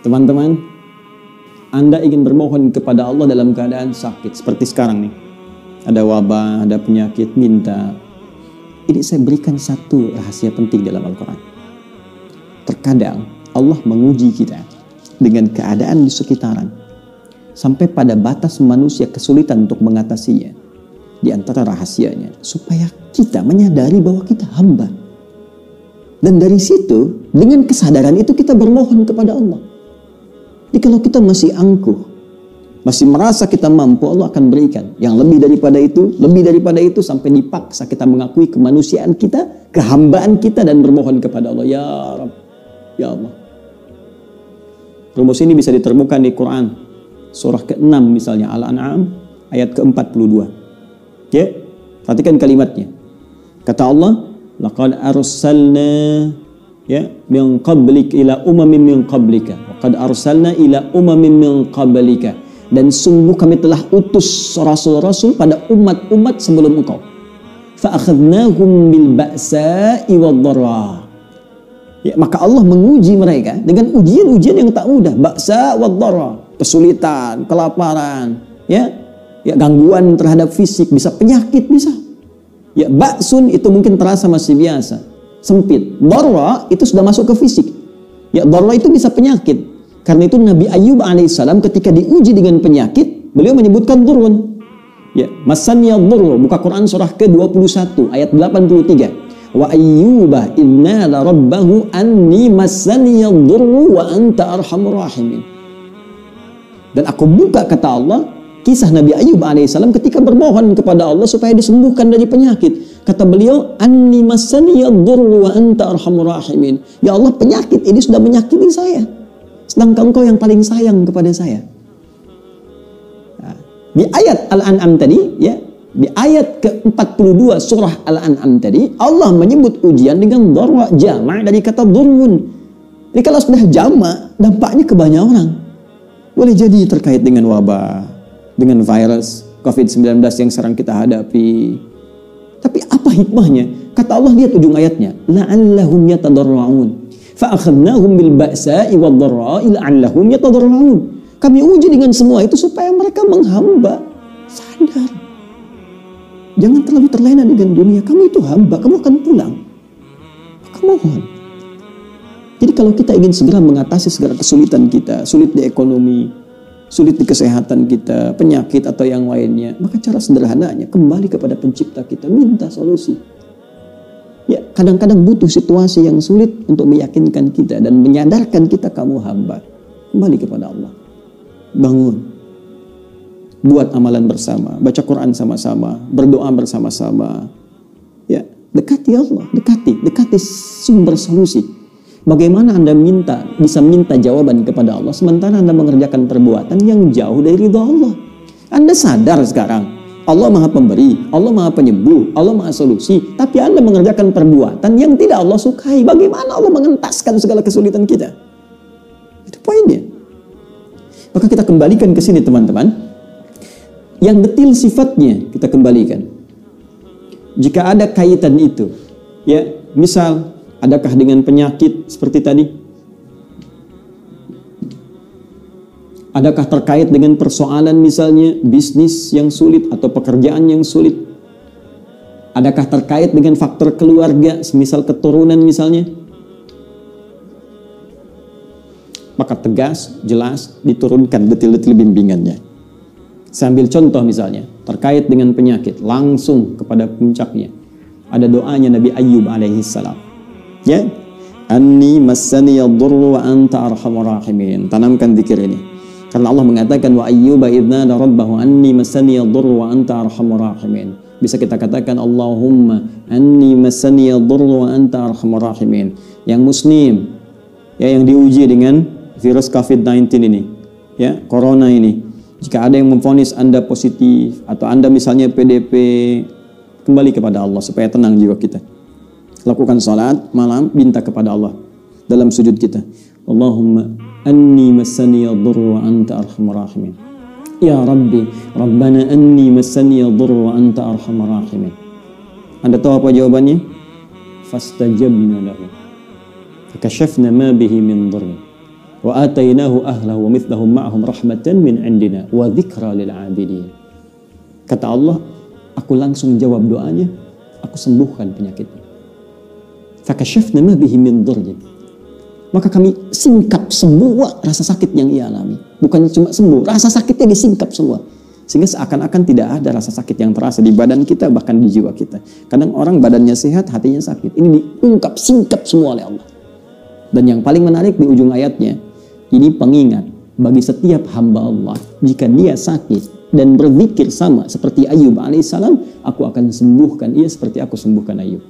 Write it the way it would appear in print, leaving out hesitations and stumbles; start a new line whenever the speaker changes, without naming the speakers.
Teman-teman, Anda ingin bermohon kepada Allah dalam keadaan sakit seperti sekarang nih. Ada wabah, ada penyakit, minta. Ini saya berikan satu rahasia penting dalam Al-Quran. Terkadang Allah menguji kita dengan keadaan di sekitaran sampai pada batas manusia kesulitan untuk mengatasinya. Di antara rahasianya supaya kita menyadari bahwa kita hamba. Dan dari situ, dengan kesadaran itu kita bermohon kepada Allah. Jadi kalau kita masih angkuh, masih merasa kita mampu, Allah akan berikan yang lebih daripada itu sampai dipaksa kita mengakui kemanusiaan kita, kehambaan kita dan bermohon kepada Allah. Ya Rabb, ya Allah. Rumus ini bisa ditemukan di Quran surah ke-6 misalnya Al-An'am ayat ke-42. Ya, perhatikan kalimatnya. Kata Allah, laqad arsalna min qablik ila umamin min qablika wa qad arsalna ila umamin min qablika, dan sungguh kami telah utus rasul-rasul pada umat-umat sebelum engkau. Fa akhadnahum bil ba'sa'i wad dharra. Ya, maka Allah menguji mereka dengan ujian-ujian yang tak mudah, ba'sa wad dharra, kesulitan, kelaparan, ya gangguan terhadap fisik, bisa penyakit, bisa. Ya, ba'sun itu mungkin terasa masih biasa, sempit. Dharra itu sudah masuk ke fisik. Ya, dharra itu bisa penyakit. Karena itu Nabi Ayyub alaihissalam ketika diuji dengan penyakit, beliau menyebutkan durun. Ya, masaniya durru, buka Quran surah ke-21 ayat 83. Wa ayyuba innala rabbahu anni masaniya durru wa anta arhamur rahimin. Dan aku buka, kata Allah, kisah Nabi Ayyub alaihissalam ketika bermohon kepada Allah supaya disembuhkan dari penyakit. Kata beliau, anni masaniya durru wa anta arhamur rahimin. Ya Allah, penyakit ini sudah menyakiti saya, sedangkan engkau yang paling sayang kepada saya. Nah, di ayat Al-An'am tadi, ya, di ayat ke-42 surah Al-An'am tadi, Allah menyebut ujian dengan dharra, jama' dari kata durun. Jadi kalau sudah jama', dampaknya ke banyak orang. Boleh jadi terkait dengan wabah, dengan virus COVID-19 yang sekarang kita hadapi. Tapi apa hikmahnya? Kata Allah, lihat ujung ayatnya, la'allahum yatadarra'un. Fa'akhadnahum bil ba'sa'i wad dharra'i la'allahum yatadarra'un. Kami uji dengan semua itu supaya mereka menghamba, sadar. Jangan terlalu terlena dengan dunia. Kamu itu hamba, kamu akan pulang. Maka mohon. Jadi kalau kita ingin segera mengatasi segala kesulitan kita, sulit di ekonomi, sulit di kesehatan kita, penyakit atau yang lainnya, maka cara sederhananya kembali kepada pencipta kita, minta solusi. Ya, kadang-kadang butuh situasi yang sulit untuk meyakinkan kita dan menyadarkan kita kamu hamba. Kembali kepada Allah. Bangun. Buat amalan bersama, baca Quran sama-sama, berdoa bersama-sama. Ya, dekati Allah, dekati sumber solusi. Bagaimana Anda bisa minta jawaban kepada Allah sementara Anda mengerjakan perbuatan yang jauh dari ridha Allah? Anda sadar sekarang Allah Maha Pemberi, Allah Maha Penyembuh, Allah Maha Solusi, tapi Anda mengerjakan perbuatan yang tidak Allah sukai. Bagaimana Allah mengentaskan segala kesulitan kita? Itu poinnya. Maka kita kembalikan ke sini, teman-teman. Yang detil sifatnya kita kembalikan. Jika ada kaitan itu, ya, misal adakah dengan penyakit seperti tadi? Adakah terkait dengan persoalan misalnya bisnis yang sulit atau pekerjaan yang sulit? Adakah terkait dengan faktor keluarga, semisal keturunan misalnya? Maka tegas, jelas, diturunkan detil-detil bimbingannya. Sambil contoh misalnya, terkait dengan penyakit, langsung kepada puncaknya. Ada doanya Nabi Ayyub alaihissalam. Ya, anni massaniya dhurru wa anta arhamur rahimin. Tanamkan zikir ini. Karena Allah mengatakan wa ayyuba idznada rabbahu anni massaniya dhurru wa anta arhamur rahimin. Bisa kita katakan Allahumma anni massaniya dhurru wa anta arhamur rahimin. Yang muslim, ya, yang diuji dengan virus COVID-19 ini, ya, corona ini. Jika ada yang memvonis Anda positif atau Anda misalnya PDP, kembali kepada Allah supaya tenang jiwa kita. Lakukan salat malam, minta kepada Allah dalam sujud kita. Allahumma anni massaniya dhurru wa anta arhamur rahimin. Ya Rabbi, Rabbana anni massaniya dhurru wa anta arhamur rahimin. Anda tahu apa jawabannya? Fastajabna lahu. Fakashafna ma bihi min dhurri. Wa atainahu ahlahu wa mithlahum ma'ahum rahmatan min indina wa dzikra lil 'abidin. Kata Allah, aku langsung jawab doanya, aku sembuhkan penyakitnya. Fakashafna ma bihi min dhurrin. Maka kami singkap semua rasa sakit yang ia alami. Bukan cuma sembuh, rasa sakitnya disingkap semua. Sehingga seakan-akan tidak ada rasa sakit yang terasa di badan kita, bahkan di jiwa kita. Kadang orang badannya sehat, hatinya sakit. Ini diungkap, singkap semua oleh Allah. Dan yang paling menarik di ujung ayatnya, ini pengingat bagi setiap hamba Allah. Jika dia sakit dan berzikir sama seperti Ayub alaihissalam, aku akan sembuhkan ia seperti aku sembuhkan Ayub.